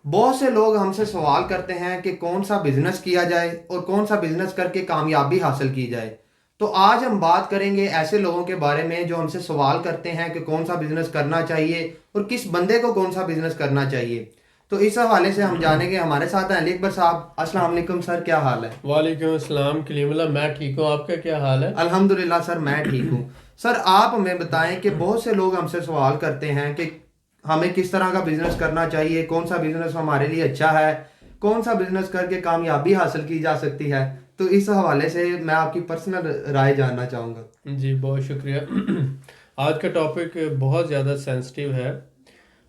بہت سے لوگ ہم سے سوال کرتے ہیں کہ کون سا بزنس کیا جائے اور کون سا بزنس کر کے کامیابی حاصل کی جائے۔ تو آج ہم بات کریں گے ایسے لوگوں کے بارے میں جو ہم سے سوال کرتے ہیں کہ کون سا بزنس کرنا چاہیے اور کس بندے کو کون سا بزنس کرنا چاہیے۔ تو اس حوالے سے ہم جانیں گے، ہمارے ساتھ ہیں علی اکبر صاحب۔ السلام علیکم سر، کیا حال ہے؟ وعلیکم السلام کلیم اللہ، میں ٹھیک ہوں، آپ کا کیا حال ہے؟ الحمدللہ سر، میں ٹھیک ہوں۔ سر آپ ہمیں بتائیں کہ بہت سے لوگ ہم سے سوال کرتے ہیں کہ ہمیں کس طرح کا بزنس کرنا چاہیے، کون سا بزنس ہمارے لیے اچھا ہے، کون سا بزنس کر کے کامیابی حاصل کی جا سکتی ہے۔ تو اس حوالے سے میں آپ کی پرسنل رائے جاننا چاہوں گا۔ جی بہت شکریہ۔ آج کا ٹاپک بہت زیادہ سینسٹیو ہے۔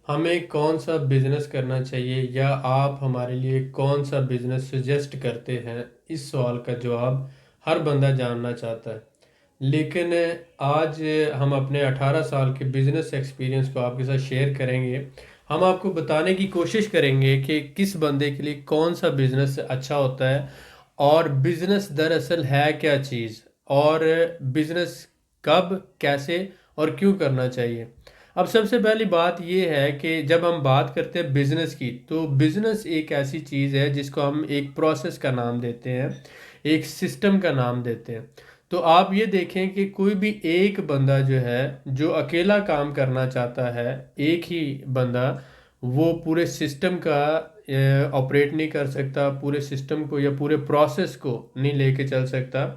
ہمیں کون سا بزنس کرنا چاہیے یا آپ ہمارے لیے کون سا بزنس سجیسٹ کرتے ہیں، اس سوال کا جواب ہر بندہ جاننا چاہتا ہے۔ لیکن آج ہم اپنے 18 سال کے بزنس ایکسپیرینس کو آپ کے ساتھ شیئر کریں گے۔ ہم آپ کو بتانے کی کوشش کریں گے کہ کس بندے کے لیے کون سا بزنس اچھا ہوتا ہے، اور بزنس دراصل ہے کیا چیز، اور بزنس کب، کیسے اور کیوں کرنا چاہیے۔ اب سب سے پہلی بات یہ ہے کہ جب ہم بات کرتے ہیں بزنس کی، تو بزنس ایک ایسی چیز ہے جس کو ہم ایک پروسیس کا نام دیتے ہیں، ایک سسٹم کا نام دیتے ہیں۔ تو آپ یہ دیکھیں کہ کوئی بھی ایک بندہ جو ہے، جو اکیلا کام کرنا چاہتا ہے، ایک ہی بندہ، وہ پورے سسٹم کا آپریٹ نہیں کر سکتا، پورے سسٹم کو یا پورے پروسیس کو نہیں لے کے چل سکتا۔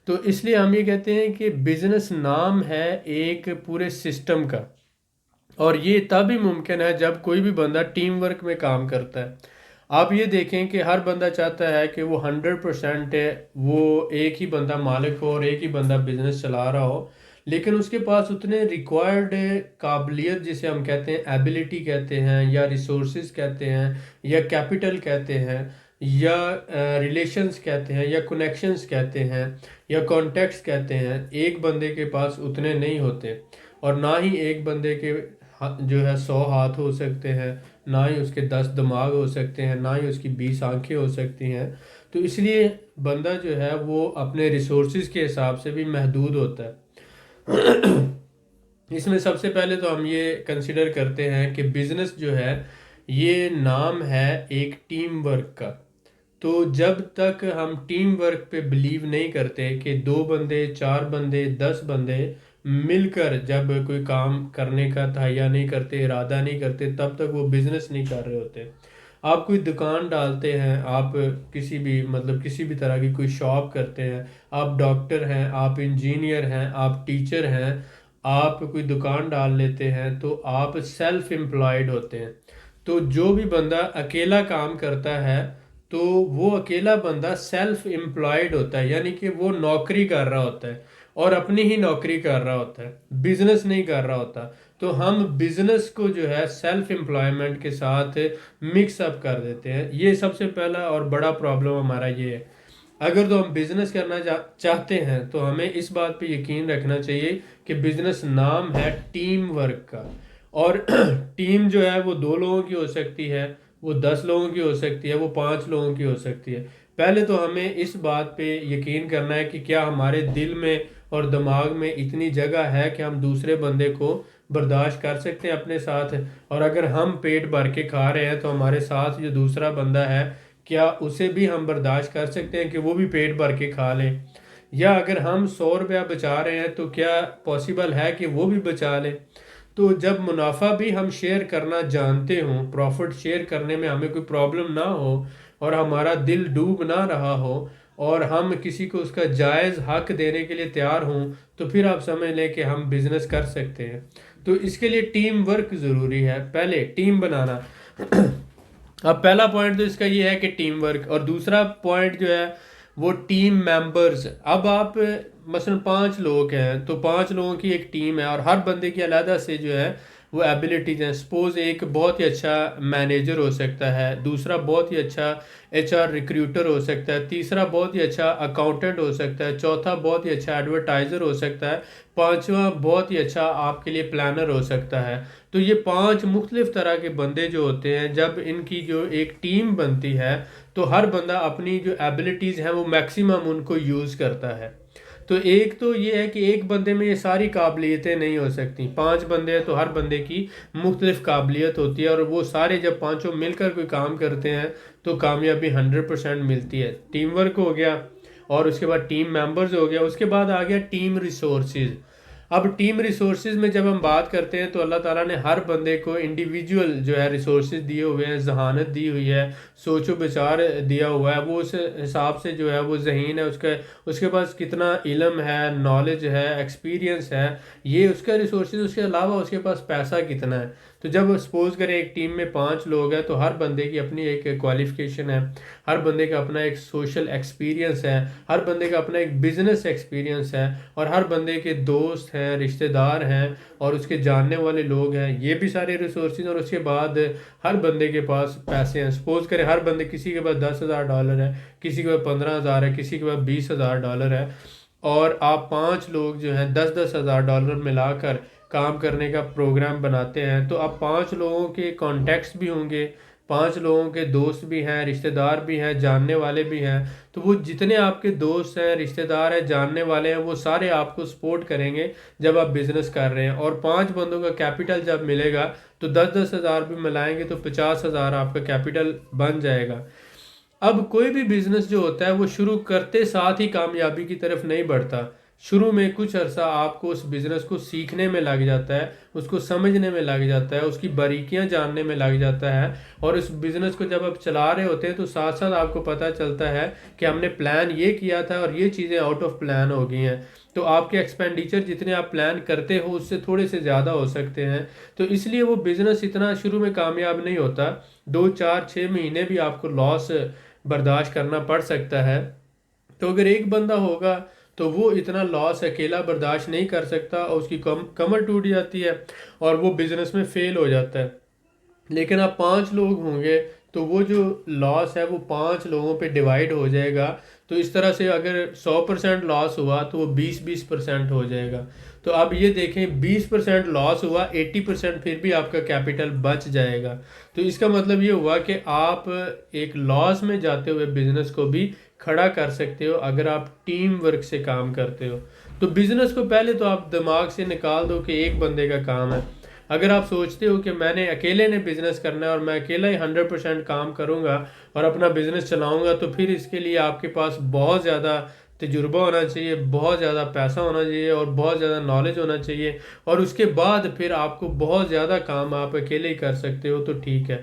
تو اس لیے ہم یہ کہتے ہیں کہ بزنس نام ہے ایک پورے سسٹم کا، اور یہ تب ہی ممکن ہے جب کوئی بھی بندہ ٹیم ورک میں کام کرتا ہے۔ آپ یہ دیکھیں کہ ہر بندہ چاہتا ہے کہ وہ 100% وہ ایک ہی بندہ مالک ہو اور ایک ہی بندہ بزنس چلا رہا ہو، لیکن اس کے پاس اتنے ریکوائرڈ قابلیت، جسے ہم کہتے ہیں ایبلٹی کہتے ہیں، یا ریسورسز کہتے ہیں، یا کیپٹل کہتے ہیں، یا ریلیشنز کہتے ہیں، یا کنیکشنز کہتے ہیں، یا کانٹیکٹس کہتے ہیں، ایک بندے کے پاس اتنے نہیں ہوتے۔ اور نہ ہی ایک بندے کے جو ہے 100 ہاتھ ہو سکتے ہیں، نہ ہی اس کے 10 دماغ ہو سکتے ہیں، نہ ہی اس کی 20 آنکھیں ہو سکتی ہیں۔ تو اس لیے بندہ جو ہے وہ اپنے ریسورسز کے حساب سے بھی محدود ہوتا ہے۔ اس میں سب سے پہلے تو ہم یہ کنسیڈر کرتے ہیں کہ بزنس جو ہے یہ نام ہے ایک ٹیم ورک کا۔ تو جب تک ہم ٹیم ورک پہ بلیو نہیں کرتے کہ 2 بندے، 4 بندے، 10 بندے مل کر جب کوئی کام کرنے کا تہیہ نہیں کرتے، ارادہ نہیں کرتے، تب تک وہ بزنس نہیں کر رہے ہوتے۔ آپ کوئی دکان ڈالتے ہیں، آپ کسی بھی کسی بھی طرح کی کوئی شاپ کرتے ہیں، آپ ڈاکٹر ہیں، آپ انجینئر ہیں، آپ ٹیچر ہیں، آپ کوئی دکان ڈال لیتے ہیں، تو آپ سیلف امپلائڈ ہوتے ہیں۔ تو جو بھی بندہ اکیلا کام کرتا ہے، تو وہ اکیلا بندہ سیلف امپلائڈ ہوتا ہے، یعنی کہ وہ نوکری کر رہا ہوتا ہے اور اپنی ہی نوکری کر رہا ہوتا ہے، بزنس نہیں کر رہا ہوتا۔ تو ہم بزنس کو جو ہے سیلف امپلائمنٹ کے ساتھ مکس اپ کر دیتے ہیں۔ یہ سب سے پہلا اور بڑا پرابلم ہمارا یہ ہے۔ اگر تو ہم بزنس کرنا چاہتے ہیں تو ہمیں اس بات پہ یقین رکھنا چاہیے کہ بزنس نام ہے ٹیم ورک کا، اور ٹیم جو ہے وہ 2 لوگوں کی ہو سکتی ہے، وہ 10 لوگوں کی ہو سکتی ہے، وہ 5 لوگوں کی ہو سکتی ہے۔ پہلے تو ہمیں اس بات پہ یقین کرنا ہے کہ کیا ہمارے دل میں اور دماغ میں اتنی جگہ ہے کہ ہم دوسرے بندے کو برداشت کر سکتے ہیں اپنے ساتھ، اور اگر ہم پیٹ بھر کے کھا رہے ہیں تو ہمارے ساتھ جو دوسرا بندہ ہے، کیا اسے بھی ہم برداشت کر سکتے ہیں کہ وہ بھی پیٹ بھر کے کھا لے؟ یا اگر ہم 100 روپیہ بچا رہے ہیں تو کیا پاسبل ہے کہ وہ بھی بچا لے؟ تو جب منافع بھی ہم شیئر کرنا جانتے ہوں، پروفٹ شیئر کرنے میں ہمیں کوئی پرابلم نہ ہو، اور ہمارا دل ڈوب نہ رہا ہو، اور ہم کسی کو اس کا جائز حق دینے کے لیے تیار ہوں، تو پھر آپ سمجھ لیں کہ ہم بزنس کر سکتے ہیں۔ تو اس کے لیے ٹیم ورک ضروری ہے، پہلے ٹیم بنانا۔ اب پہلا پوائنٹ تو اس کا یہ ہے کہ ٹیم ورک، اور دوسرا پوائنٹ جو ہے وہ ٹیم میمبرز۔ اب آپ مثلا 5 لوگ ہیں، تو 5 لوگوں کی ایک ٹیم ہے، اور ہر بندے کی علیحدہ سے جو ہے وہ ایبلٹیز ہیں۔ سپوز ایک بہت ہی اچھا مینیجر ہو سکتا ہے، دوسرا بہت ہی اچھا ایچ آر ریکریوٹر ہو سکتا ہے، تیسرا بہت ہی اچھا اکاؤنٹنٹ ہو سکتا ہے، چوتھا بہت ہی اچھا ایڈورٹائزر ہو سکتا ہے، پانچواں بہت ہی اچھا آپ کے لیے پلانر ہو سکتا ہے۔ تو یہ 5 مختلف طرح کے بندے جو ہوتے ہیں، جب ان کی جو ایک ٹیم بنتی ہے، تو ہر بندہ اپنی جو ایبلٹیز ہیں وہ میکسیمم ان کو یوز کرتا ہے۔ تو تو ایک تو یہ ہے کہ ایک بندے میں یہ ساری قابلیتیں نہیں ہو سکتی، 5 بندے ہیں تو ہر بندے کی مختلف قابلیت ہوتی ہے، اور وہ سارے جب پانچوں مل کر کوئی کام کرتے ہیں تو کامیابی 100% ملتی ہے۔ ٹیم ورک ہو گیا، اور اس کے بعد ٹیم ممبرز ہو گیا، اس کے بعد آ گیا ٹیم ریسورسز۔ اب ٹیم ریسورسز میں جب ہم بات کرتے ہیں تو اللہ تعالیٰ نے ہر بندے کو انڈیویجول جو ہے ریسورسز دیے ہوئے ہیں، ذہانت دی ہوئی ہے، سوچ و بچار دیا ہوا ہے، وہ اس حساب سے جو ہے وہ ذہین ہے، اس کے پاس کتنا علم ہے، نالج ہے، ایکسپیرینس ہے، یہ اس کا ریسورسز۔ اس کے علاوہ اس کے پاس پیسہ کتنا ہے۔ تو جب سپوز کریں ایک ٹیم میں 5 لوگ ہیں تو ہر بندے کی اپنی ایک کوالیفیکیشن ہے، ہر بندے کا اپنا ایک سوشل ایکسپیرینس ہے، ہر بندے کا اپنا ایک بزنس ایکسپیرینس ہے، اور ہر بندے کے دوست ہیں، رشتہ دار ہیں، اور اس کے جاننے والے لوگ ہیں، یہ بھی سارے ریسورسز۔ اور اس کے بعد ہر بندے کے پاس پیسے ہیں۔ سپوز کریں ہر بندے، کسی کے پاس $10,000 ہے، کسی کے پاس 15,000 ہے، کسی کے پاس $20,000 ہے، اور آپ 5 لوگ جو ہیں $10,000 ملا کر کام کرنے کا پروگرام بناتے ہیں، تو اب 5 لوگوں کے کانٹیکٹس بھی ہوں گے، 5 لوگوں کے دوست بھی ہیں، رشتہ دار بھی ہیں، جاننے والے بھی ہیں۔ تو وہ جتنے آپ کے دوست ہیں، رشتہ دار ہیں، جاننے والے ہیں، وہ سارے آپ کو سپورٹ کریں گے جب آپ بزنس کر رہے ہیں۔ اور 5 بندوں کا کیپٹل جب ملے گا تو 10,000 بھی ملائیں گے تو 50,000 آپ کا کیپٹل بن جائے گا۔ اب کوئی بھی بزنس جو ہوتا ہے وہ شروع کرتے ساتھ ہی کامیابی کی طرف نہیں بڑھتا۔ شروع میں کچھ عرصہ آپ کو اس بزنس کو سیکھنے میں لگ جاتا ہے، اس کو سمجھنے میں لگ جاتا ہے، اس کی باریکیاں جاننے میں لگ جاتا ہے، اور اس بزنس کو جب آپ چلا رہے ہوتے ہیں تو ساتھ ساتھ آپ کو پتہ چلتا ہے کہ ہم نے پلان یہ کیا تھا اور یہ چیزیں آؤٹ آف پلان ہو گئی ہیں۔ تو آپ کے ایکسپینڈیچر جتنے آپ پلان کرتے ہو اس سے تھوڑے سے زیادہ ہو سکتے ہیں، تو اس لیے وہ بزنس اتنا شروع میں کامیاب نہیں ہوتا۔ 2 4 6 مہینے بھی آپ کو لاس برداشت کرنا پڑ سکتا ہے۔ تو اگر ایک بندہ ہوگا تو وہ اتنا لاس اکیلا برداشت نہیں کر سکتا، اور اس کی کمر ٹوٹ جاتی ہے اور وہ بزنس میں فیل ہو جاتا ہے۔ لیکن اب 5 لوگ ہوں گے تو وہ جو لاس ہے وہ 5 لوگوں پہ ڈیوائیڈ ہو جائے گا، تو اس طرح سے اگر 100% لاس ہوا تو وہ 20% ہو جائے گا۔ تو اب یہ دیکھیں 20% لاس ہوا، 80% پھر بھی آپ کا کیپٹل بچ جائے گا۔ تو اس کا مطلب یہ ہوا کہ آپ ایک لاس میں جاتے ہوئے بزنس کو بھی کھڑا کر سکتے ہو اگر آپ ٹیم ورک سے کام کرتے ہو۔ تو بزنس کو پہلے تو آپ دماغ سے نکال دو کہ ایک بندے کا کام ہے۔ اگر آپ سوچتے ہو کہ میں نے اکیلے نے بزنس کرنا ہے اور میں اکیلا ہی 100% کام کروں گا اور اپنا بزنس چلاؤں گا، تو پھر اس کے لیے آپ کے پاس بہت زیادہ تجربہ ہونا چاہیے، بہت زیادہ پیسہ ہونا چاہیے، اور بہت زیادہ نالج ہونا چاہیے، اور اس کے بعد پھر آپ کو بہت زیادہ کام آپ اکیلے ہی کر سکتے ہو تو ٹھیک ہے۔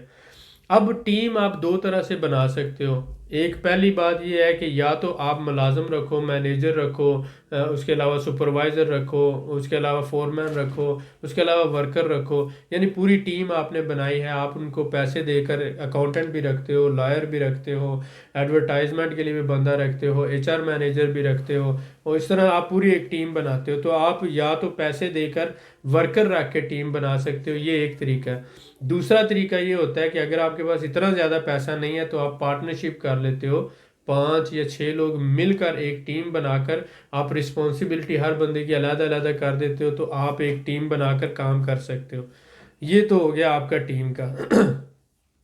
اب ٹیم آپ 2 طرح سے بنا سکتے ہو۔ ایک پہلی بات یہ ہے کہ یا تو آپ ملازم رکھو، مینیجر رکھو، اس کے علاوہ سپروائزر رکھو، اس کے علاوہ فورمین رکھو، اس کے علاوہ ورکر رکھو، یعنی پوری ٹیم آپ نے بنائی ہے، آپ ان کو پیسے دے کر اکاؤنٹنٹ بھی رکھتے ہو، لائر بھی رکھتے ہو، ایڈورٹائزمنٹ کے لیے بھی بندہ رکھتے ہو، HR مینیجر بھی رکھتے ہو، اور اس طرح آپ پوری ایک ٹیم بناتے ہو۔ تو آپ یا تو پیسے دے کر ورکر رکھ کے ٹیم بنا سکتے ہو، یہ ایک طریقہ ہے۔ دوسرا طریقہ یہ ہوتا ہے کہ اگر آپ کے پاس اتنا زیادہ پیسہ نہیں ہے تو آپ پارٹنرشپ کر لیتے ہو، 5 یا 6 لوگ مل کر ایک ٹیم بنا کر آپ رسپانسبلٹی ہر بندے کی علیحدہ علیحدہ کر دیتے ہو، تو آپ ایک ٹیم بنا کر کام کر سکتے ہو۔ یہ تو ہو گیا آپ کا ٹیم کا۔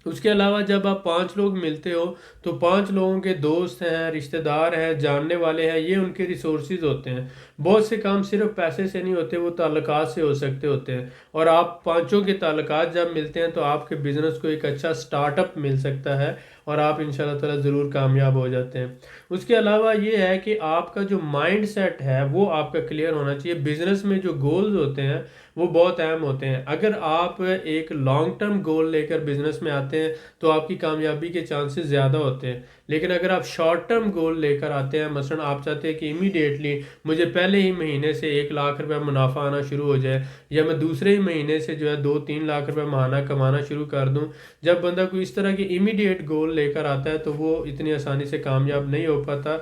اس کے علاوہ جب آپ 5 لوگ ملتے ہو تو 5 لوگوں کے دوست ہیں، رشتہ دار ہیں، جاننے والے ہیں، یہ ان کے ریسورسز ہوتے ہیں۔ بہت سے کام صرف پیسے سے نہیں ہوتے، وہ تعلقات سے ہو سکتے ہوتے ہیں، اور آپ 5 کے تعلقات جب ملتے ہیں تو آپ کے بزنس کو ایک اچھا سٹارٹ اپ مل سکتا ہے، اور آپ انشاءاللہ تعالی ضرور کامیاب ہو جاتے ہیں۔ اس کے علاوہ یہ ہے کہ آپ کا جو مائنڈ سیٹ ہے وہ آپ کا کلیئر ہونا چاہیے۔ بزنس میں جو گولز ہوتے ہیں وہ بہت اہم ہوتے ہیں۔ اگر آپ ایک لانگ ٹرم گول لے کر بزنس میں آتے ہیں تو آپ کی کامیابی کے چانسز زیادہ ہوتے ہیں، لیکن اگر آپ شارٹ ٹرم گول لے کر آتے ہیں، مثلا آپ چاہتے ہیں کہ امیڈیٹلی مجھے پہلے ہی مہینے سے 1 لاکھ روپے منافع آنا شروع ہو جائے، یا میں دوسرے ہی مہینے سے جو ہے 2-3 لاکھ روپے ماہانہ کمانا شروع کر دوں، جب بندہ کوئی اس طرح کی امیڈیٹ گول لے کر آتا ہے تو وہ اتنی آسانی سے کامیاب نہیں ہو پاتا،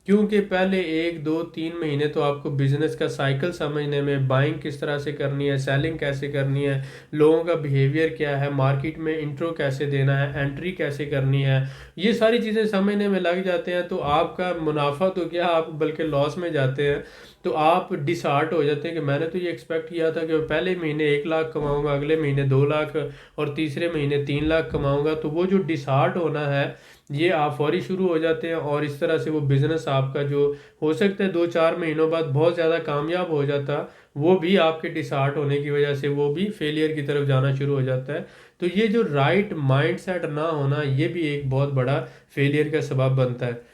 کیونکہ پہلے 1 2 3 مہینے تو آپ کو بزنس کا سائیکل سمجھنے میں، بائنگ کس طرح سے کرنی ہے، سیلنگ کیسے کرنی ہے، لوگوں کا بیہیویئر کیا ہے، مارکیٹ میں انٹرو کیسے دینا ہے، انٹری کیسے کرنی ہے، یہ ساری چیزیں سمجھنے میں لگ جاتے ہیں، تو آپ کا منافع تو کیا، آپ بلکہ لاس میں جاتے ہیں۔ تو آپ ڈس ہارٹ ہو جاتے ہیں کہ میں نے تو یہ ایکسپیکٹ کیا تھا کہ پہلے مہینے 1 لاکھ کماؤں گا، اگلے مہینے 2 لاکھ، اور تیسرے مہینے 3 لاکھ کماؤں گا، تو وہ جو ڈس ہارٹ ہونا ہے یہ آپ فوری شروع ہو جاتے ہیں، اور اس طرح سے وہ بزنس آپ کا جو ہو سکتا ہے 2-4 مہینوں بعد بہت زیادہ کامیاب ہو جاتا، وہ بھی آپ کے ڈسارٹ ہونے کی وجہ سے وہ بھی فیلئر کی طرف جانا شروع ہو جاتا ہے۔ تو یہ جو رائٹ مائنڈ سیٹ نہ ہونا، یہ بھی ایک بہت بڑا فیلئر کا سبب بنتا ہے۔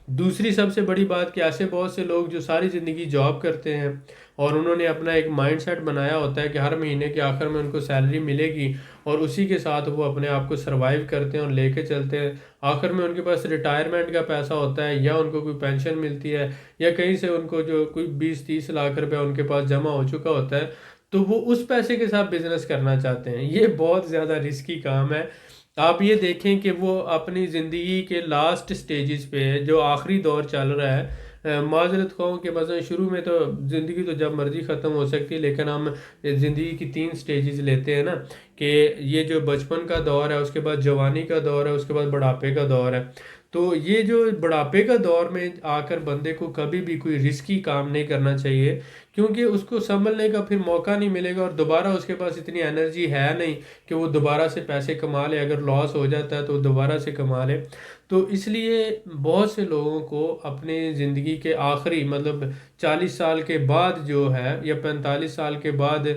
دوسری سب سے بڑی بات کہ ایسے بہت سے لوگ جو ساری زندگی جاب کرتے ہیں اور انہوں نے اپنا ایک مائنڈ سیٹ بنایا ہوتا ہے کہ ہر مہینے کے آخر میں ان کو سیلری ملے گی، اور اسی کے ساتھ وہ اپنے آپ کو سروائیو کرتے ہیں اور لے کے چلتے ہیں۔ آخر میں ان کے پاس ریٹائرمنٹ کا پیسہ ہوتا ہے، یا ان کو کوئی پینشن ملتی ہے، یا کہیں سے ان کو جو کوئی 20-30 لاکھ روپے ان کے پاس جمع ہو چکا ہوتا ہے، تو وہ اس پیسے کے ساتھ بزنس کرنا چاہتے ہیں۔ یہ بہت زیادہ رسکی کام ہے۔ آپ یہ دیکھیں کہ وہ اپنی زندگی کے لاسٹ سٹیجز پہ ہے، جو آخری دور چل رہا ہے۔ معذرت خواہوں کہ مثلا شروع میں تو زندگی تو جب مرضی ختم ہو سکتی ہے، لیکن ہم زندگی کی 3 سٹیجز لیتے ہیں نا، کہ یہ جو بچپن کا دور ہے، اس کے بعد جوانی کا دور ہے، اس کے بعد بڑھاپے کا دور ہے۔ تو یہ جو بڑھاپے کا دور میں آ کر بندے کو کبھی بھی کوئی رسکی کام نہیں کرنا چاہیے، کیونکہ اس کو سنبھلنے کا پھر موقع نہیں ملے گا، اور دوبارہ اس کے پاس اتنی انرجی ہے نہیں کہ وہ دوبارہ سے پیسے کما لے۔ اگر لاس ہو جاتا ہے تو وہ دوبارہ سے کما لے۔ تو اس لیے بہت سے لوگوں کو اپنی زندگی کے آخری مطلب 40 سال کے بعد جو ہے، یا 45 سال کے بعد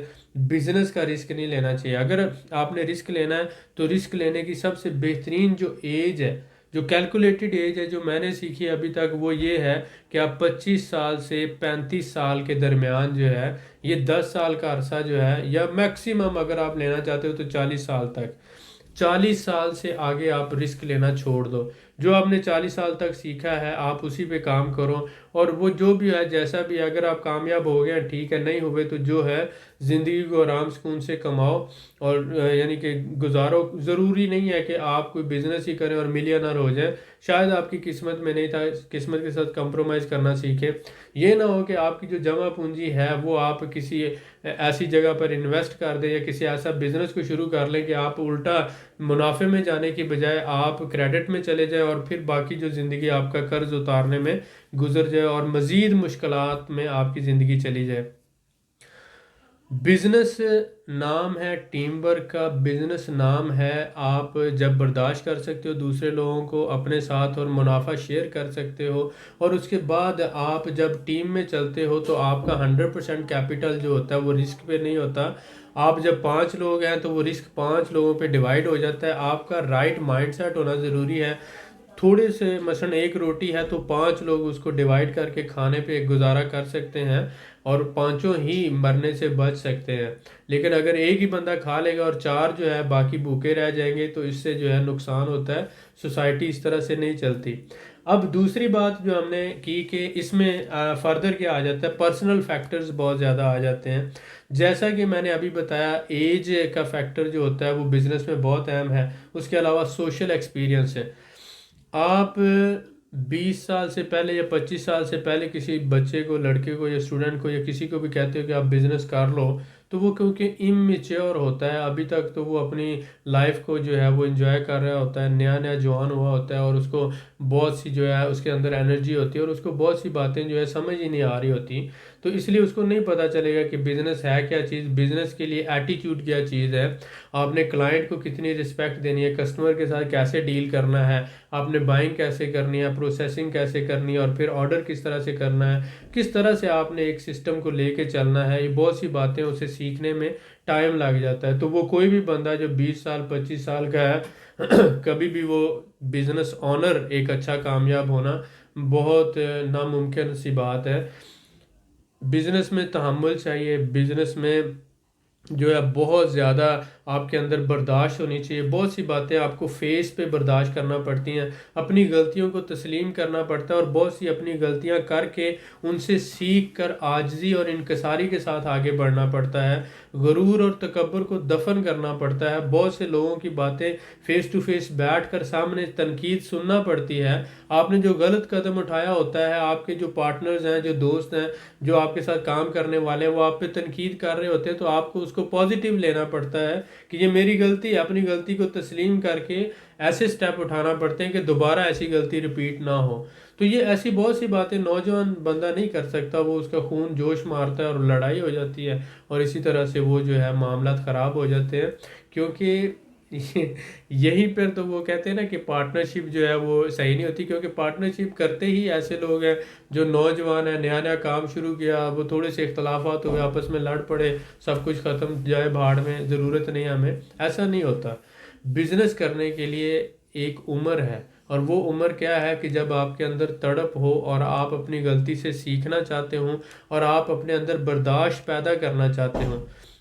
بزنس کا رسک نہیں لینا چاہیے۔ اگر آپ نے رسک لینا ہے تو رسک لینے کی سب سے بہترین جو ایج ہے، جو کیلکولیٹڈ ایج ہے، جو میں نے سیکھی ابھی تک، وہ یہ ہے کہ آپ 25 سال سے 35 سال کے درمیان جو ہے، یہ 10 سال کا عرصہ جو ہے، یا میکسیمم اگر آپ لینا چاہتے ہو تو 40 سال تک، 40 سال سے آگے آپ رسک لینا چھوڑ دو۔ جو آپ نے 40 سال تک سیکھا ہے آپ اسی پہ کام کرو، اور وہ جو بھی ہے جیسا بھی ہے، اگر آپ کامیاب ہو گئے ٹھیک ہے، نہیں ہوئے تو جو ہے زندگی کو آرام سکون سے کماؤ اور یعنی کہ گزارو۔ ضروری نہیں ہے کہ آپ کوئی بزنس ہی کریں اور ملینر ہو جائیں، شاید آپ کی قسمت میں نہیں تھا، قسمت کے ساتھ کمپرومائز کرنا سیکھیں۔ یہ نہ ہو کہ آپ کی جو جمع پونجی ہے وہ آپ کسی ایسی جگہ پر انویسٹ کر دیں، یا کسی ایسا بزنس کو شروع کر لیں کہ آپ الٹا منافع میں جانے کی بجائے آپ کریڈٹ میں چلے جائیں، اور پھر باقی جو زندگی آپ کا قرض اتارنے میں گزر جائے، اور مزید مشکلات میں آپ کی زندگی چلی جائے۔ بزنس نام ہے ٹیم ورک کا، بزنس نام ہے آپ جب برداشت کر سکتے ہو دوسرے لوگوں کو اپنے ساتھ، اور منافع شیئر کر سکتے ہو، اور اس کے بعد آپ جب ٹیم میں چلتے ہو تو آپ کا 100% کیپٹل جو ہوتا ہے وہ رسک پہ نہیں ہوتا۔ آپ جب 5 لوگ ہیں تو وہ رسک 5 لوگوں پہ ڈیوائیڈ ہو جاتا ہے۔ آپ کا رائٹ مائنڈ سیٹ ہونا ضروری ہے۔ تھوڑے سے مثلا 1 روٹی ہے تو 5 لوگ اس کو ڈیوائیڈ کر کے کھانے پہ گزارا کر سکتے ہیں، اور 5 ہی مرنے سے بچ سکتے ہیں۔ لیکن اگر ایک ہی بندہ کھا لے گا اور 4 جو ہے باقی بھوکے رہ جائیں گے، تو اس سے جو ہے نقصان ہوتا ہے، سوسائٹی اس طرح سے نہیں چلتی۔ اب دوسری بات جو ہم نے کی کہ اس میں فردر کیا آ جاتا ہے، پرسنل فیکٹرز بہت زیادہ آ جاتے ہیں۔ جیسا کہ میں نے ابھی بتایا، ایج کا فیکٹر جو ہوتا ہے وہ بزنس میں بہت اہم ہے۔ اس کے علاوہ سوشل ایکسپیرینس ہے۔ آپ 20 سال سے پہلے یا 25 سال سے پہلے کسی بچے کو، لڑکے کو یا اسٹوڈنٹ کو یا کسی کو بھی کہتے ہو کہ آپ بزنس کر لو، تو وہ کیونکہ امیچیور ہوتا ہے ابھی تک، تو وہ اپنی لائف کو جو ہے وہ انجوائے کر رہا ہوتا ہے، نیا نیا جوان ہوا ہوتا ہے، اور اس کو بہت سی جو ہے اس کے اندر انرجی ہوتی ہے، اور اس کو بہت سی باتیں جو ہے سمجھ ہی نہیں آ رہی ہوتی۔ تو اس لیے اس کو نہیں پتہ چلے گا کہ بزنس ہے کیا چیز، بزنس کے لیے ایٹیٹیوڈ کیا چیز ہے، آپ نے کلائنٹ کو کتنی رسپیکٹ دینی ہے، کسٹمر کے ساتھ کیسے ڈیل کرنا ہے، آپ نے بائنگ کیسے کرنی ہے، پروسیسنگ کیسے کرنی ہے، اور پھر آرڈر کس طرح سے کرنا ہے، کس طرح سے آپ نے ایک سسٹم کو لے کے چلنا ہے۔ یہ بہت سی باتیں اسے سیکھنے میں ٹائم لگ جاتا ہے۔ تو وہ کوئی بھی بندہ جو 20 سال 25 سال کا ہے کبھی بھی وہ بزنس آنر ایک اچھا کامیاب ہونا بہت ناممکن سی بات ہے۔ بزنس میں تحمل چاہیے، بزنس میں جو ہے بہت زیادہ آپ کے اندر برداشت ہونی چاہیے۔ بہت سی باتیں آپ کو فیس پہ برداشت کرنا پڑتی ہیں، اپنی غلطیوں کو تسلیم کرنا پڑتا ہے، اور بہت سی اپنی غلطیاں کر کے ان سے سیکھ کر عاجزی اور انکساری کے ساتھ آگے بڑھنا پڑتا ہے۔ غرور اور تکبر کو دفن کرنا پڑتا ہے۔ بہت سے لوگوں کی باتیں فیس ٹو فیس بیٹھ کر سامنے تنقید سننا پڑتی ہے۔ آپ نے جو غلط قدم اٹھایا ہوتا ہے، آپ کے جو پارٹنرز ہیں، جو دوست ہیں، جو آپ کے ساتھ کام کرنے والے ہیں، وہ آپ پہ تنقید کر رہے ہوتے ہیں، تو آپ کو اس کو پازیٹیو لینا پڑتا ہے کہ یہ میری غلطی ہے۔ اپنی غلطی کو تسلیم کر کے ایسے سٹیپ اٹھانا پڑتے ہیں کہ دوبارہ ایسی غلطی ریپیٹ نہ ہو۔ تو یہ ایسی بہت سی باتیں نوجوان بندہ نہیں کر سکتا، وہ اس کا خون جوش مارتا ہے اور لڑائی ہو جاتی ہے، اور اسی طرح سے وہ جو ہے معاملات خراب ہو جاتے ہیں، کیونکہ یہیں پر تو وہ کہتے ہیں نا کہ پارٹنرشپ جو ہے وہ صحیح نہیں ہوتی، کیونکہ پارٹنرشپ کرتے ہی ایسے لوگ ہیں جو نوجوان ہیں، نیا نیا کام شروع کیا، وہ تھوڑے سے اختلافات ہوئے، آپس میں لڑ پڑے، سب کچھ ختم جائے بھاڑ میں، ضرورت نہیں ہمیں، ایسا نہیں ہوتا۔ بزنس کرنے کے لیے ایک عمر ہے، اور وہ عمر کیا ہے کہ جب آپ کے اندر تڑپ ہو اور آپ اپنی غلطی سے سیکھنا چاہتے ہوں اور آپ اپنے اندر برداشت پیدا کرنا چاہتے ہوں۔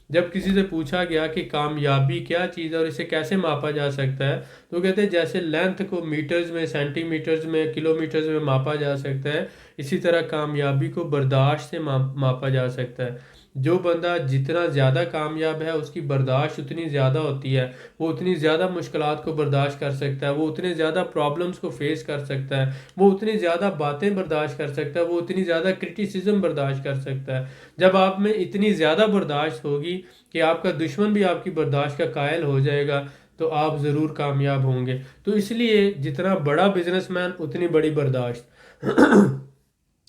جب کسی سے پوچھا گیا کہ کامیابی کیا چیز ہے اور اسے کیسے ماپا جا سکتا ہے، تو کہتے ہیں جیسے لینتھ کو میٹرز میں، سینٹی میٹرز میں، کلو میٹرز میں ماپا جا سکتا ہے، اسی طرح کامیابی کو برداشت سے ماپا جا سکتا ہے۔ جو بندہ جتنا زیادہ کامیاب ہے اس کی برداشت اتنی زیادہ ہوتی ہے، وہ اتنی زیادہ مشکلات کو برداشت کر سکتا ہے، وہ اتنے زیادہ پرابلمز کو فیس کر سکتا ہے، وہ اتنی زیادہ باتیں برداشت کر سکتا ہے، وہ اتنی زیادہ کرٹیسزم برداشت کر سکتا ہے۔ جب آپ میں اتنی زیادہ برداشت ہوگی کہ آپ کا دشمن بھی آپ کی برداشت کا قائل ہو جائے گا، تو آپ ضرور کامیاب ہوں گے۔ تو اس لیے جتنا بڑا بزنس مین اتنی بڑی برداشت،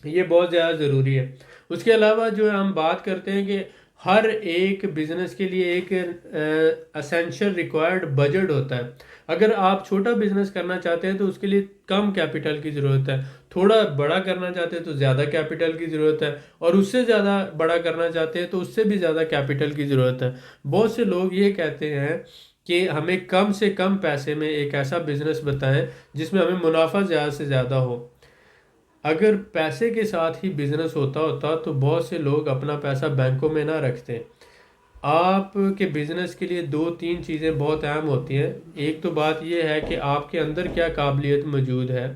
یہ بہت زیادہ ضروری ہے۔ اس کے علاوہ جو ہے ہم بات کرتے ہیں کہ ہر ایک بزنس کے لیے ایک اسینشل ریکوائرڈ بجٹ ہوتا ہے۔ اگر آپ چھوٹا بزنس کرنا چاہتے ہیں تو اس کے لیے کم کیپٹل کی ضرورت ہے، تھوڑا بڑا کرنا چاہتے ہیں تو زیادہ کیپٹل کی ضرورت ہے، اور اس سے زیادہ بڑا کرنا چاہتے ہیں تو اس سے بھی زیادہ کیپٹل کی ضرورت ہے۔ بہت سے لوگ یہ کہتے ہیں کہ ہمیں کم سے کم پیسے میں ایک ایسا بزنس بتائیں جس میں ہمیں منافع زیادہ سے زیادہ ہو۔ اگر پیسے کے ساتھ ہی بزنس ہوتا تو بہت سے لوگ اپنا پیسہ بینکوں میں نہ رکھتے۔ آپ کے بزنس کے لیے دو تین چیزیں بہت اہم ہوتی ہیں۔ ایک تو بات یہ ہے کہ آپ کے اندر کیا قابلیت موجود ہے،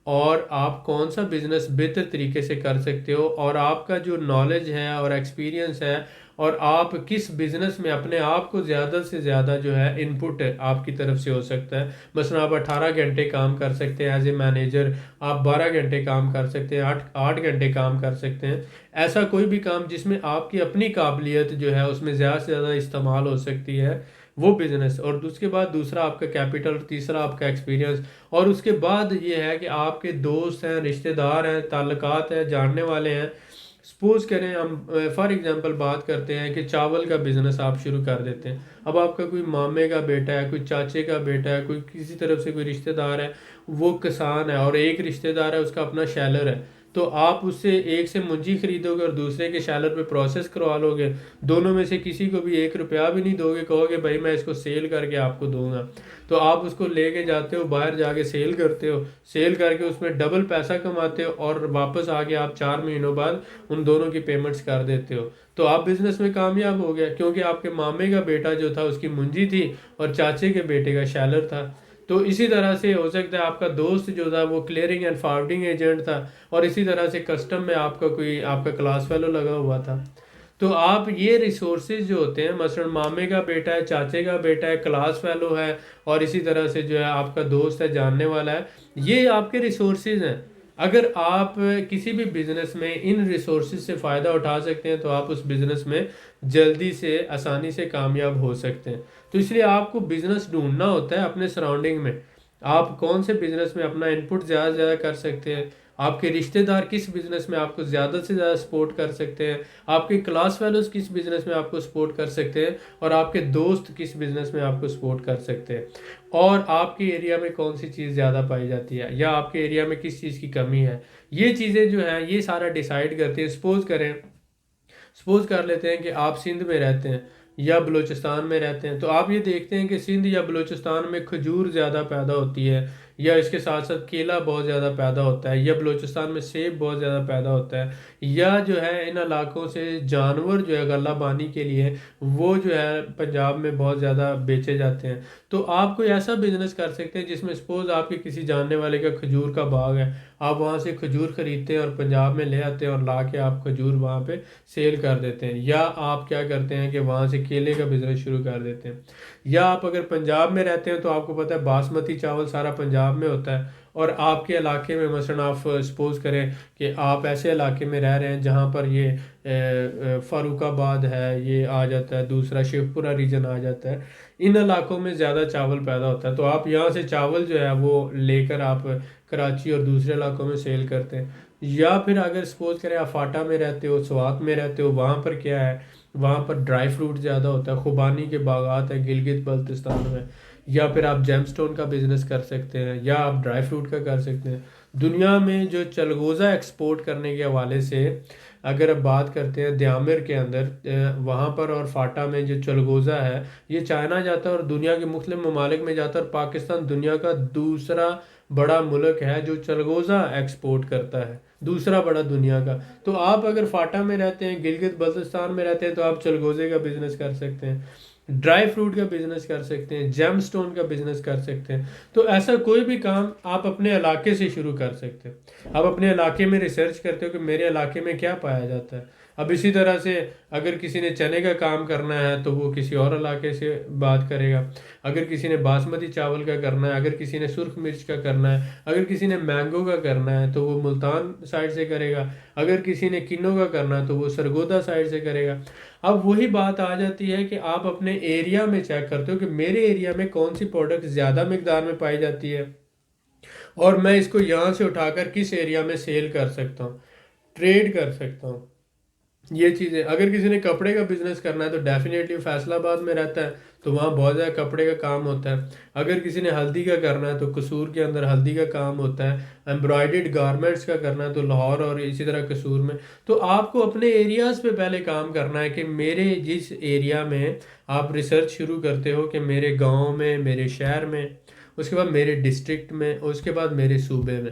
اور آپ کون سا بزنس بہتر طریقے سے کر سکتے ہو، اور آپ کا جو نالج ہے اور ایکسپیرینس ہے، اور آپ کس بزنس میں اپنے آپ کو زیادہ سے زیادہ جو ہے انپٹ آپ کی طرف سے ہو سکتا ہے۔ مثلا آپ 18 گھنٹے کام کر سکتے ہیں ایز اے مینیجر، آپ 12 گھنٹے کام کر سکتے ہیں، 8 گھنٹے کام کر سکتے ہیں۔ ایسا کوئی بھی کام جس میں آپ کی اپنی قابلیت جو ہے اس میں زیادہ سے زیادہ استعمال ہو سکتی ہے، وہ بزنس۔ اور اس کے بعد دوسرا آپ کا کیپٹل، تیسرا آپ کا ایکسپیرینس، اور اس کے بعد یہ ہے کہ آپ کے دوست ہیں، رشتہ دار ہیں، تعلقات ہیں، جاننے والے ہیں۔ سپوز کریں ہم فار ایگزامپل بات کرتے ہیں کہ چاول کا بزنس آپ شروع کر دیتے ہیں۔ اب آپ کا کوئی مامے کا بیٹا ہے، کوئی چاچے کا بیٹا ہے، کوئی کسی طرف سے کوئی رشتہ دار ہے، وہ کسان ہے، اور ایک رشتہ دار ہے اس کا اپنا شیلر ہے، تو آپ اس سے ایک سے منجی خریدو گے اور دوسرے کے شیلر پہ پروسیس کروا لو گے، دونوں میں سے کسی کو بھی 1 روپیہ بھی نہیں دو گے، کہو گے بھائی میں اس کو سیل کر کے آپ کو دوں گا، تو آپ اس کو لے کے جاتے ہو، باہر جا کے سیل کرتے ہو، سیل کر کے اس میں ڈبل پیسہ کماتے ہو، اور واپس آ کے آپ 4 مہینوں بعد ان دونوں کی پیمنٹس کر دیتے ہو، تو آپ بزنس میں کامیاب ہو گئے، کیونکہ آپ کے مامے کا بیٹا جو تھا اس کی منجی تھی اور چاچے کے بیٹے کا شیلر تھا۔ تو اسی طرح سے ہو سکتا ہے آپ کا دوست جو تھا وہ کلیئرنگ اینڈ فارورڈنگ ایجنٹ تھا، اور اسی طرح سے کسٹم میں آپ کا کوئی آپ کا کلاس فیلو لگا ہوا تھا۔ تو آپ یہ ریسورسز جو ہوتے ہیں، مثلا مامے کا بیٹا ہے، چاچے کا بیٹا ہے، کلاس فیلو ہے، اور اسی طرح سے جو ہے آپ کا دوست ہے، جاننے والا ہے، یہ آپ کے ریسورسز ہیں۔ اگر آپ کسی بھی بزنس میں ان ریسورسز سے فائدہ اٹھا سکتے ہیں تو آپ اس بزنس میں جلدی سے، آسانی سے کامیاب ہو سکتے ہیں۔ تو اس لیے آپ کو بزنس ڈھونڈنا ہوتا ہے اپنے سراؤنڈنگ میں، آپ کون سے بزنس میں اپنا انپٹ زیادہ سے زیادہ کر سکتے ہیں، آپ کے رشتہ دار کس بزنس میں آپ کو زیادہ سے زیادہ سپورٹ کر سکتے ہیں، آپ کے کلاس فیلوز کس بزنس میں آپ کو سپورٹ کر سکتے ہیں، اور آپ کے دوست کس بزنس میں آپ کو سپورٹ کر سکتے ہیں، اور آپ کے ایریا میں کون سی چیز زیادہ پائی جاتی ہے، یا آپ کے ایریا میں کس چیز کی کمی ہے۔ یہ چیزیں جو ہیں یہ سارا ڈیسائیڈ کرتے ہیں۔ سپوز کر لیتے ہیں کہ آپ سندھ میں رہتے ہیں یا بلوچستان میں رہتے ہیں، تو آپ یہ دیکھتے ہیں کہ سندھ یا بلوچستان میں کھجور زیادہ پیدا ہوتی ہے، یا اس کے ساتھ ساتھ کیلا بہت زیادہ پیدا ہوتا ہے، یا بلوچستان میں سیب بہت زیادہ پیدا ہوتا ہے، یا جو ہے ان علاقوں سے جانور جو ہے غلہ بانی کے لیے وہ جو ہے پنجاب میں بہت زیادہ بیچے جاتے ہیں۔ تو آپ کوئی ایسا بزنس کر سکتے ہیں جس میں سپوز آپ کے کسی جاننے والے کا کھجور کا باغ ہے، آپ وہاں سے کھجور خریدتے ہیں اور پنجاب میں لے آتے ہیں اور لا کے آپ کھجور وہاں پہ سیل کر دیتے ہیں، یا آپ کیا کرتے ہیں کہ وہاں سے کیلے کا بزنس شروع کر دیتے ہیں۔ یا آپ اگر پنجاب میں رہتے ہیں تو آپ کو پتہ ہے باسمتی چاول سارا پنجاب میں ہوتا ہے، اور آپ کے علاقے میں مثلا آپ سپوز کریں کہ آپ ایسے علاقے میں رہ رہے ہیں جہاں پر یہ فاروق آباد ہے، یہ آ جاتا ہے، دوسرا شیخ پورہ ریجن آ جاتا ہے، ان علاقوں میں زیادہ چاول پیدا ہوتا ہے، تو آپ یہاں سے چاول جو ہے وہ لے کر آپ کراچی اور دوسرے علاقوں میں سیل کرتے ہیں۔ یا پھر اگر سپوز کریں آپ فاٹا میں رہتے ہو، سوات میں رہتے ہو، وہاں پر کیا ہے، وہاں پر ڈرائی فروٹ زیادہ ہوتا ہے، خوبانی کے باغات ہیں گلگت بلتستان میں، یا پھر آپ جیم سٹون کا بزنس کر سکتے ہیں، یا آپ ڈرائی فروٹ کا کر سکتے ہیں۔ دنیا میں جو چلغوزہ ایکسپورٹ کرنے کے حوالے سے اگر آپ بات کرتے ہیں دیامر کے اندر، وہاں پر اور فاٹا میں جو چلغوزہ ہے یہ چائنا جاتا ہے اور دنیا کے مختلف ممالک میں جاتا ہے، اور پاکستان دنیا کا دوسرا بڑا ملک ہے جو چلغوزہ ایکسپورٹ کرتا ہے، دوسرا بڑا دنیا کا۔ تو آپ اگر فاٹا میں رہتے ہیں، گلگت بلتستان میں رہتے ہیں، تو آپ چلغوزے کا بزنس کر سکتے ہیں، ڈرائی فروٹ کا بزنس کر سکتے ہیں، جیم سٹون کا بزنس کر سکتے ہیں۔ تو ایسا کوئی بھی کام آپ اپنے علاقے سے شروع کر سکتے ہیں۔ آپ اپنے علاقے میں ریسرچ کرتے ہو کہ میرے علاقے میں کیا پایا جاتا ہے۔ اب اسی طرح سے اگر کسی نے چنے کا کام کرنا ہے تو وہ کسی اور علاقے سے بات کرے گا، اگر کسی نے باسمتی چاول کا کرنا ہے، اگر کسی نے سرخ مرچ کا کرنا ہے، اگر کسی نے مینگو کا کرنا ہے تو وہ ملتان سائڈ سے کرے گا، اگر کسی نے کنو کا کرنا ہے تو وہ سرگودا سائڈ سے کرے گا۔ اب وہی بات آ جاتی ہے کہ آپ اپنے ایریا میں چیک کرتے ہو کہ میرے ایریا میں کون سی پروڈکٹ زیادہ مقدار میں پائی جاتی ہے، اور میں اس کو یہاں سے اٹھا کر کس ایریا میں سیل کر سکتا ہوں، ٹریڈ کر سکتا ہوں۔ یہ چیزیں اگر کسی نے کپڑے کا بزنس کرنا ہے تو ڈیفینیٹلی فیصل آباد میں رہتا ہے تو وہاں بہت زیادہ کپڑے کا کام ہوتا ہے۔ اگر کسی نے ہلدی کا کرنا ہے تو قصور کے اندر ہلدی کا کام ہوتا ہے۔ امبرائڈڈ گارمنٹس کا کرنا ہے تو لاہور اور اسی طرح قصور میں۔ تو آپ کو اپنے ایریاز پہ پہلے کام کرنا ہے کہ میرے جس ایریا میں آپ ریسرچ شروع کرتے ہو کہ میرے گاؤں میں، میرے شہر میں، اس کے بعد میرے ڈسٹرکٹ میں، اس کے بعد میرے صوبے میں۔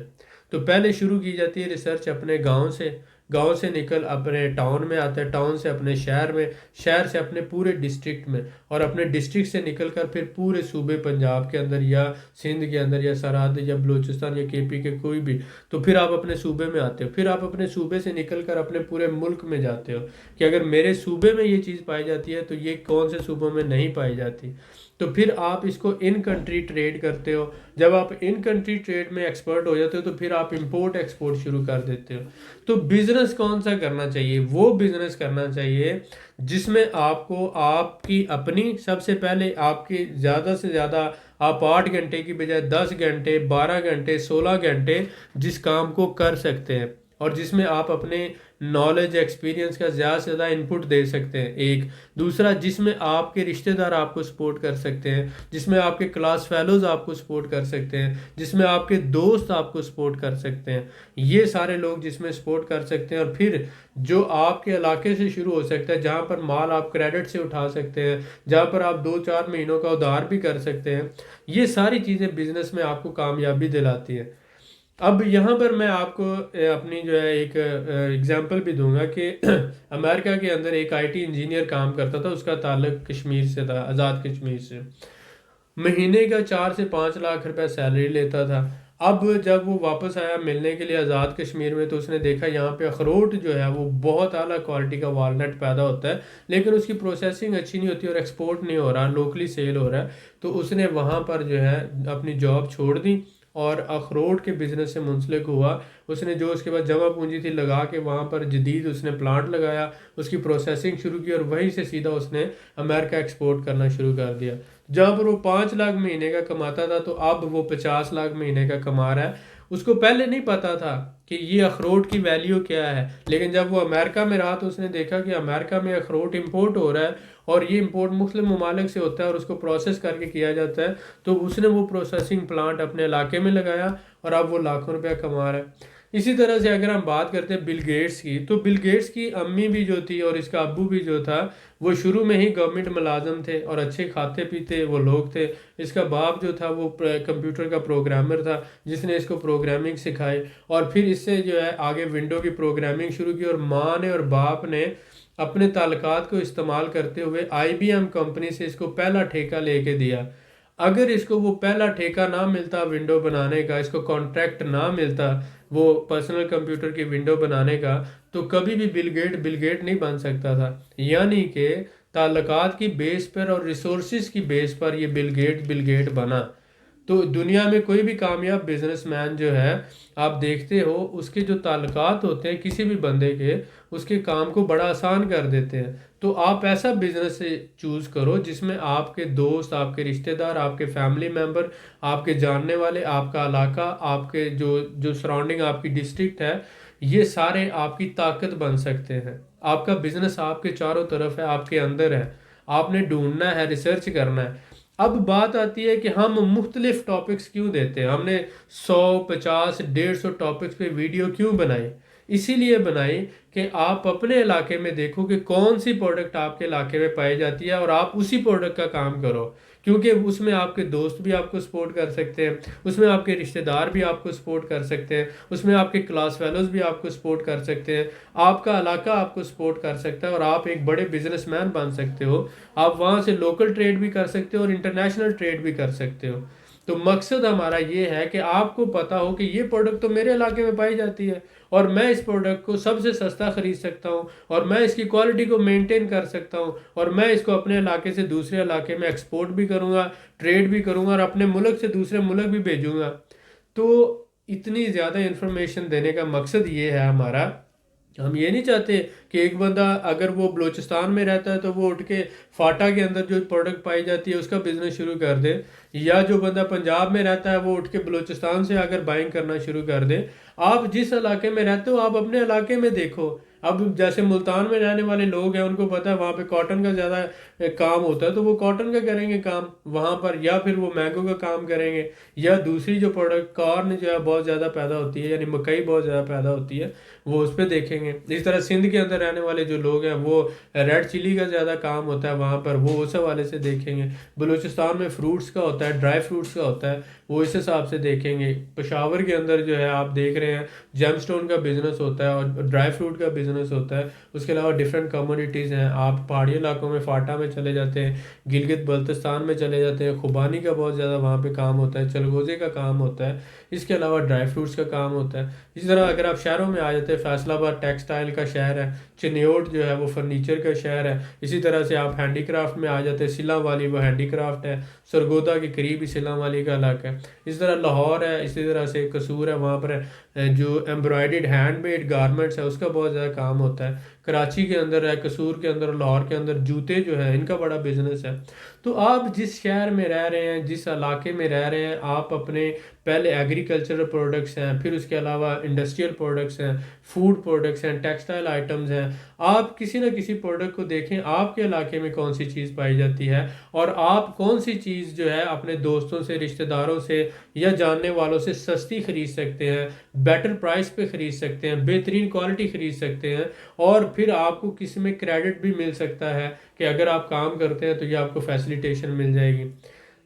تو پہلے شروع کی جاتی ہے ریسرچ اپنے گاؤں سے، گاؤں سے نکل اپنے ٹاؤن میں آتا ہے، ٹاؤن سے اپنے شہر میں، شہر سے اپنے پورے ڈسٹرکٹ میں، اور اپنے ڈسٹرکٹ سے نکل کر پھر پورے صوبے پنجاب کے اندر یا سندھ کے اندر یا سرحد یا بلوچستان یا کے پی کے کوئی بھی، تو پھر آپ اپنے صوبے میں آتے ہو، پھر آپ اپنے صوبے سے نکل کر اپنے پورے ملک میں جاتے ہو کہ اگر میرے صوبے میں یہ چیز پائی جاتی ہے تو یہ کون سے صوبوں میں نہیں پائی جاتی۔ تو پھر آپ اس کو ان کنٹری ٹریڈ کرتے ہو۔ جب آپ ان کنٹری ٹریڈ میں ایکسپرٹ ہو جاتے ہو تو پھر آپ امپورٹ ایکسپورٹ شروع کر دیتے ہو۔ تو بزنس کون سا کرنا چاہیے؟ وہ بزنس کرنا چاہیے جس میں آپ کو آپ کی اپنی سب سے پہلے آپ کی زیادہ سے زیادہ آپ 8 گھنٹے کی بجائے 10 گھنٹے، 12 گھنٹے، 16 گھنٹے جس کام کو کر سکتے ہیں، اور جس میں آپ اپنے نالج ایکسپیرینس کا زیادہ سے زیادہ انپٹ دے سکتے ہیں۔ ایک دوسرا جس میں آپ کے رشتہ دار آپ کو سپورٹ کر سکتے ہیں، جس میں آپ کے کلاس فیلوز آپ کو سپورٹ کر سکتے ہیں، جس میں آپ کے دوست آپ کو سپورٹ کر سکتے ہیں، یہ سارے لوگ جس میں سپورٹ کر سکتے ہیں۔ اور پھر جو آپ کے علاقے سے شروع ہو سکتا ہے، جہاں پر مال آپ کریڈٹ سے اٹھا سکتے ہیں، جہاں پر آپ 2-4 مہینوں کا ادھار بھی کر سکتے ہیں، یہ ساری چیزیں بزنس میں آپ کو کامیابی دلاتی ہیں۔ اب یہاں پر میں آپ کو اپنی جو ہے ایک اگزامپل بھی دوں گا کہ امریکہ کے اندر ایک آئی ٹی انجینئر کام کرتا تھا، اس کا تعلق کشمیر سے تھا، آزاد کشمیر سے، مہینے کا 4 سے 5 لاکھ روپے سیلری لیتا تھا۔ اب جب وہ واپس آیا ملنے کے لیے آزاد کشمیر میں تو اس نے دیکھا یہاں پہ اخروٹ جو ہے وہ بہت اعلیٰ کوالٹی کا والنٹ پیدا ہوتا ہے، لیکن اس کی پروسیسنگ اچھی نہیں ہوتی اور ایکسپورٹ نہیں ہو رہا، لوکلی سیل ہو رہا ہے۔ تو اس نے وہاں پر جو ہے اپنی جاب چھوڑ دی اور اخروٹ کے بزنس سے منسلک ہوا۔ اس نے جو اس کے بعد جمع پونجی تھی لگا کے وہاں پر جدید اس نے پلانٹ لگایا، اس کی پروسیسنگ شروع کی، اور وہیں سے سیدھا اس نے امریکہ ایکسپورٹ کرنا شروع کر دیا۔ جہاں پر وہ 5 لاکھ مہینے کا کماتا تھا تو اب وہ 50 لاکھ مہینے کا کما رہا ہے۔ اس کو پہلے نہیں پتا تھا کہ یہ اخروٹ کی ویلیو کیا ہے، لیکن جب وہ امریکہ میں رہا تو اس نے دیکھا کہ امریکہ میں اخروٹ امپورٹ ہو رہا ہے، اور یہ امپورٹ مختلف ممالک سے ہوتا ہے اور اس کو پروسیس کر کے کیا جاتا ہے۔ تو اس نے وہ پروسیسنگ پلانٹ اپنے علاقے میں لگایا اور اب وہ لاکھوں روپیہ کما رہا ہے۔ اسی طرح سے اگر ہم بات کرتے ہیں بل گیٹس کی، تو بل گیٹس کی امی بھی جو تھی اور اس کا ابو بھی جو تھا وہ شروع میں ہی گورنمنٹ ملازم تھے اور اچھے کھاتے پیتے وہ لوگ تھے۔ اس کا باپ جو تھا وہ کمپیوٹر کا پروگرامر تھا جس نے اس کو پروگرامنگ سکھائی، اور پھر اس سے جو ہے آگے ونڈو کی پروگرامنگ شروع کی، اور ماں نے اور باپ نے اپنے تعلقات کو استعمال کرتے ہوئے آئی بی ایم کمپنی سے اس کو پہلا ٹھیکہ لے کے دیا۔ اگر اس کو وہ پہلا ٹھیکہ نہ ملتا ونڈو بنانے کا، اس کو کانٹریکٹ نہ ملتا وہ پرسنل کمپیوٹر کی ونڈو بنانے کا، تو کبھی بھی بل گیٹ نہیں بن سکتا تھا۔ یعنی کہ تعلقات کی بیس پر اور ریسورسز کی بیس پر یہ بل گیٹ بنا۔ تو دنیا میں کوئی بھی کامیاب بزنس مین جو ہے آپ دیکھتے ہو اس کے جو تعلقات ہوتے ہیں کسی بھی بندے کے، اس کے کام کو بڑا آسان کر دیتے ہیں۔ تو آپ ایسا بزنس سے چوز کرو جس میں آپ کے دوست، آپ کے رشتہ دار، آپ کے فیملی ممبر، آپ کے جاننے والے، آپ کا علاقہ، آپ کے جو سراؤنڈنگ آپ کی ڈسٹرکٹ ہے، یہ سارے آپ کی طاقت بن سکتے ہیں۔ آپ کا بزنس آپ کے چاروں طرف ہے، آپ کے اندر ہے، آپ نے ڈھونڈنا ہے، ریسرچ کرنا ہے۔ اب بات آتی ہے کہ ہم مختلف ٹاپکس کیوں دیتے ہیں، ہم نے 100 50 150 ٹاپکس پہ ویڈیو کیوں بنائی؟ اسی لیے بنائی کہ آپ اپنے علاقے میں دیکھو کہ کون سی پروڈکٹ آپ کے علاقے میں پائی جاتی ہے اور آپ اسی پروڈکٹ کا کام کرو، کیونکہ اس میں آپ کے دوست بھی آپ کو سپورٹ کر سکتے ہیں، اس میں آپ کے رشتہ دار بھی آپ کو سپورٹ کر سکتے ہیں، اس میں آپ کے کلاس فیلوز بھی آپ کو سپورٹ کر سکتے ہیں، آپ کا علاقہ آپ کو سپورٹ کر سکتا ہے، اور آپ ایک بڑے بزنس مین بن سکتے ہو۔ آپ وہاں سے لوکل ٹریڈ بھی کر سکتے ہو اور انٹرنیشنل ٹریڈ بھی کر سکتے ہو۔ تو مقصد ہمارا یہ ہے کہ آپ کو پتا ہو کہ یہ پروڈکٹ تو میرے علاقے میں پائی جاتی ہے، اور میں اس پروڈکٹ کو سب سے سستا خرید سکتا ہوں، اور میں اس کی کوالٹی کو مینٹین کر سکتا ہوں، اور میں اس کو اپنے علاقے سے دوسرے علاقے میں ایکسپورٹ بھی کروں گا، ٹریڈ بھی کروں گا، اور اپنے ملک سے دوسرے ملک بھی بھیجوں گا۔ تو اتنی زیادہ انفارمیشن دینے کا مقصد یہ ہے ہمارا۔ ہم یہ نہیں چاہتے کہ ایک بندہ اگر وہ بلوچستان میں رہتا ہے تو وہ اٹھ کے فاٹا کے اندر جو پروڈکٹ پائی جاتی ہے اس کا بزنس شروع کر دے، یا جو بندہ پنجاب میں رہتا ہے وہ اٹھ کے بلوچستان سے اگر بائنگ کرنا شروع کر دے۔ آپ جس علاقے میں رہتے ہو آپ اپنے علاقے میں دیکھو۔ اب جیسے ملتان میں رہنے والے لوگ ہیں، ان کو پتہ ہے وہاں پہ کاٹن کا زیادہ کام ہوتا ہے، تو وہ کاٹن کا کریں گے کام وہاں پر، یا پھر وہ مینگو کا کام کریں گے، یا دوسری جو پروڈکٹ کارن جو ہے بہت زیادہ پیدا ہوتی ہے، یعنی مکئی بہت زیادہ پیدا ہوتی ہے، وہ اس پہ دیکھیں گے۔ اس طرح سندھ کے اندر رہنے والے جو لوگ ہیں وہ ریڈ چلی کا زیادہ کام ہوتا ہے وہاں پر، وہ اس حوالے سے دیکھیں گے۔ بلوچستان میں فروٹس کا ہوتا ہے، ڈرائی فروٹس کا ہوتا ہے، وہ اس حساب سے دیکھیں گے۔ پشاور کے اندر جو ہے آپ دیکھ رہے ہیں جیم سٹون کا بزنس ہوتا ہے اور ڈرائی فروٹ کا بزنس ہوتا ہے۔ اس کے علاوہ ڈفرینٹ کمیونٹیز ہیں، آپ پہاڑی علاقوں میں فاٹا میں چلے جاتے ہیں، گلگت بلتستان میں چلے جاتے ہیں، خوبانی کا بہت زیادہ وہاں پہ کام ہوتا ہے، چلغوزے کا کام ہوتا ہے، اس کے علاوہ ڈرائی فروٹس کا کام ہوتا ہے۔ اسی طرح اگر آپ شہروں میں آ جاتے ہیں، فیصل آباد ٹیکسٹائل کا شہر ہے، چنیوٹ جو ہے وہ فرنیچر کا شہر ہے۔ اسی طرح سے آپ ہینڈی کرافٹ میں آ جاتے ہیں، سلا والی وہ ہینڈی کرافٹ ہے، سرگودا کے قریب ہی سلا والی کا علاقہ ہے۔ اسی طرح لاہور ہے، اسی طرح سے قصور ہے، وہاں پر جو ایمبرائڈڈ ہینڈ میڈ گارمنٹس ہے اس کا بہت زیادہ کام ہوتا ہے۔ کراچی کے اندر ہے، قصور کے اندر، لاہور کے اندر جوتے جو ہیں ان کا بڑا بزنس ہے۔ تو آپ جس شہر میں رہ رہے ہیں، جس علاقے میں رہ رہے ہیں، آپ اپنے پہلے ایگریکلچرل پروڈکٹس ہیں، پھر اس کے علاوہ انڈسٹریل پروڈکٹس ہیں، فوڈ پروڈکٹس ہیں، ٹیکسٹائل آئٹمز ہیں، آپ کسی نہ کسی پروڈکٹ کو دیکھیں آپ کے علاقے میں کون سی چیز پائی جاتی ہے، اور آپ کون سی چیز جو ہے اپنے دوستوں سے، رشتہ داروں سے یا جاننے والوں سے سستی خرید سکتے ہیں، بیٹر پرائس پہ خرید سکتے ہیں، بہترین کوالٹی خرید سکتے ہیں، اور پھر آپ کو کسی میں کریڈٹ بھی مل سکتا ہے کہ اگر آپ کام کرتے ہیں تو یہ آپ کو فیسیلیٹیشن مل جائے گی۔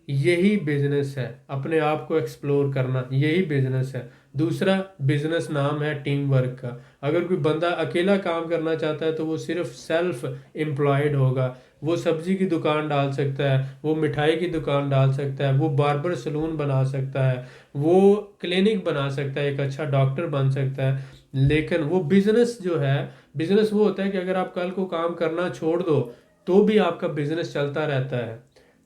یہی بزنس ہے، اپنے آپ کو ایکسپلور کرنا، یہی بزنس ہے۔ دوسرا بزنس نام ہے ٹیم ورک کا۔ اگر کوئی بندہ اکیلا کام کرنا چاہتا ہے تو وہ صرف سیلف امپلائڈ ہوگا۔ وہ سبزی کی دکان ڈال سکتا ہے، وہ مٹھائی کی دکان ڈال سکتا ہے، وہ باربر سلون بنا سکتا ہے، وہ کلینک بنا سکتا ہے، ایک اچھا ڈاکٹر بن سکتا ہے۔ لیکن وہ بزنس جو ہے، بزنس وہ ہوتا ہے کہ اگر آپ کل کو کام کرنا چھوڑ دو تو بھی آپ کا بزنس چلتا رہتا ہے۔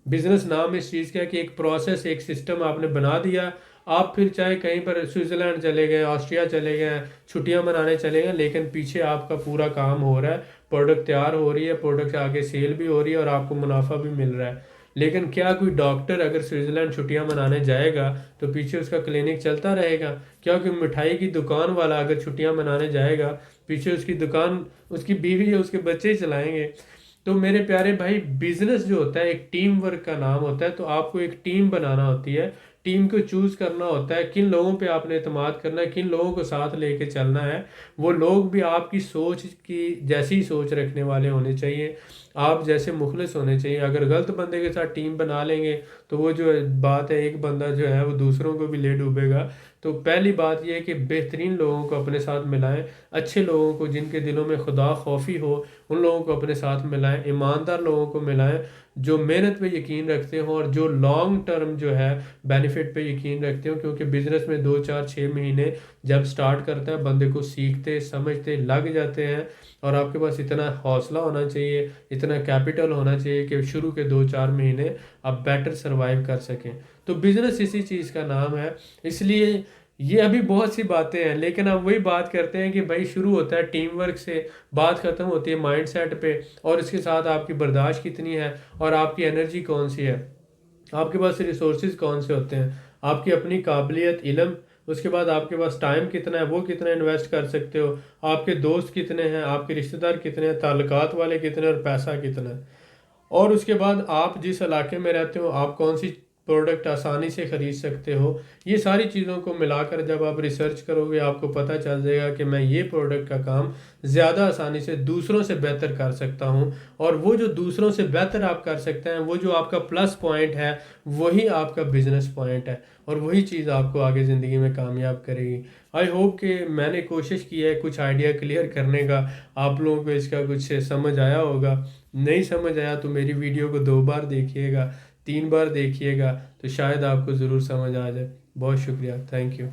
بزنس نام اس چیز کا ہے کہ ایک پروسیس، ایک سسٹم آپ نے بنا دیا، آپ پھر چاہے کہیں پر سوئٹزرلینڈ چلے گئے، آسٹریا چلے گئے، چھٹیاں منانے چلے گئے، لیکن پیچھے آپ کا پورا کام ہو رہا ہے، پروڈکٹ تیار ہو رہی ہے، پروڈکٹ آگے سیل بھی ہو رہی ہے، اور آپ کو منافع بھی مل رہا ہے۔ لیکن کیا کوئی ڈاکٹر اگر سوئٹزرلینڈ چھٹیاں منانے جائے گا تو پیچھے اس کا کلینک چلتا رہے گا؟ کیا کوئی مٹھائی کی دکان والا اگر چھٹیاں منانے جائے گا پیچھے اس کی دکان، اس کی بیوی یا اس کے بچے ہی چلائیں گے؟ تو میرے پیارے بھائی، بزنس جو ہوتا ہے ایک ٹیم ورک کا نام ہوتا ہے، تو آپ کو ایک ٹیم بنانا ہوتی ہے، ٹیم کو چوز کرنا ہوتا ہے، کن لوگوں پہ آپ نے اعتماد کرنا ہے، کن لوگوں کو ساتھ لے کے چلنا ہے۔ وہ لوگ بھی آپ کی سوچ کی جیسی سوچ رکھنے والے ہونے چاہیے، آپ جیسے مخلص ہونے چاہیے۔ اگر غلط بندے کے ساتھ ٹیم بنا لیں گے تو وہ جو بات ہے، ایک بندہ جو ہے وہ دوسروں کو بھی لے ڈوبے گا۔ تو پہلی بات یہ ہے کہ بہترین لوگوں کو اپنے ساتھ ملائیں، اچھے لوگوں کو جن کے دلوں میں خدا خوفی ہو ان لوگوں کو اپنے ساتھ ملائیں، ایماندار لوگوں کو ملائیں، جو محنت پہ یقین رکھتے ہوں اور جو لانگ ٹرم جو ہے بینیفٹ پہ یقین رکھتے ہوں، کیونکہ بزنس میں 2 4 6 مہینے جب سٹارٹ کرتا ہے بندے کو سیکھتے سمجھتے لگ جاتے ہیں، اور آپ کے پاس اتنا حوصلہ ہونا چاہیے، اتنا کیپٹل ہونا چاہیے کہ شروع کے 2 4 مہینے آپ بیٹر سروائیو کر سکیں۔ تو بزنس اسی چیز کا نام ہے۔ اس لیے یہ ابھی بہت سی باتیں ہیں، لیکن ہم وہی بات کرتے ہیں کہ بھائی شروع ہوتا ہے ٹیم ورک سے، بات ختم ہوتی ہے مائنڈ سیٹ پہ، اور اس کے ساتھ آپ کی برداشت کتنی ہے اور آپ کی انرجی کون سی ہے، آپ کے پاس ریسورسز کون سے ہوتے ہیں، آپ کی اپنی قابلیت، علم، اس کے بعد آپ کے پاس ٹائم کتنا ہے، وہ کتنا انویسٹ کر سکتے ہو، آپ کے دوست کتنے ہیں، آپ کے رشتہ دار کتنے ہیں، تعلقات والے کتنے ہیں، اور پیسہ کتنا ہے۔ اور اس کے بعد آپ جس علاقے میں رہتے ہو آپ کون سی پروڈکٹ آسانی سے خرید سکتے ہو، یہ ساری چیزوں کو ملا کر جب آپ ریسرچ کرو گے آپ کو پتہ چل جائے گا کہ میں یہ پروڈکٹ کا کام زیادہ آسانی سے دوسروں سے بہتر کر سکتا ہوں، اور وہ جو دوسروں سے بہتر آپ کر سکتے ہیں وہ جو آپ کا پلس پوائنٹ ہے وہی آپ کا بزنس پوائنٹ ہے، اور وہی چیز آپ کو آگے زندگی میں کامیاب کرے گی۔ آئی ہوپ کہ میں نے کوشش کی ہے کچھ آئیڈیا کلیئر کرنے کا، آپ لوگوں کو اس کا کچھ سمجھ آیا ہوگا۔ نہیں سمجھ آیا تو میری ویڈیو کو 2 بار دیکھیے گا، 3 بار دیکھیے گا، تو شاید آپ کو ضرور سمجھ آ جائے۔ بہت شکریہ، تھینک یو۔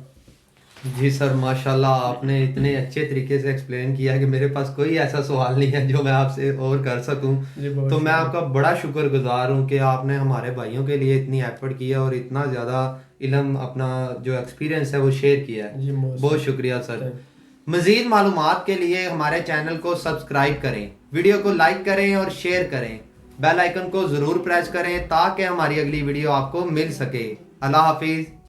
جی سر، ماشاءاللہ آپ نے اتنے اچھے طریقے سے ایکسپلین کیا کہ میرے پاس کوئی ایسا سوال نہیں ہے جو میں آپ سے اور کر سکوں۔ جی بہت تو میں شکریہ۔ آپ کا بڑا شکر گزار ہوں کہ آپ نے ہمارے بھائیوں کے لیے اتنی ایفرٹ کیا اور اتنا زیادہ علم اپنا جو ایکسپیرینس ہے وہ شیئر کیا ہے۔ جی بہت شکریہ سر۔ thank- مزید معلومات کے لیے ہمارے چینل کو سبسکرائب کریں، ویڈیو کو لائک کریں اور شیئر کریں، بیل آئیکن کو ضرور پریس کریں تاکہ ہماری اگلی ویڈیو آپ کو مل سکے۔ اللہ حافظ۔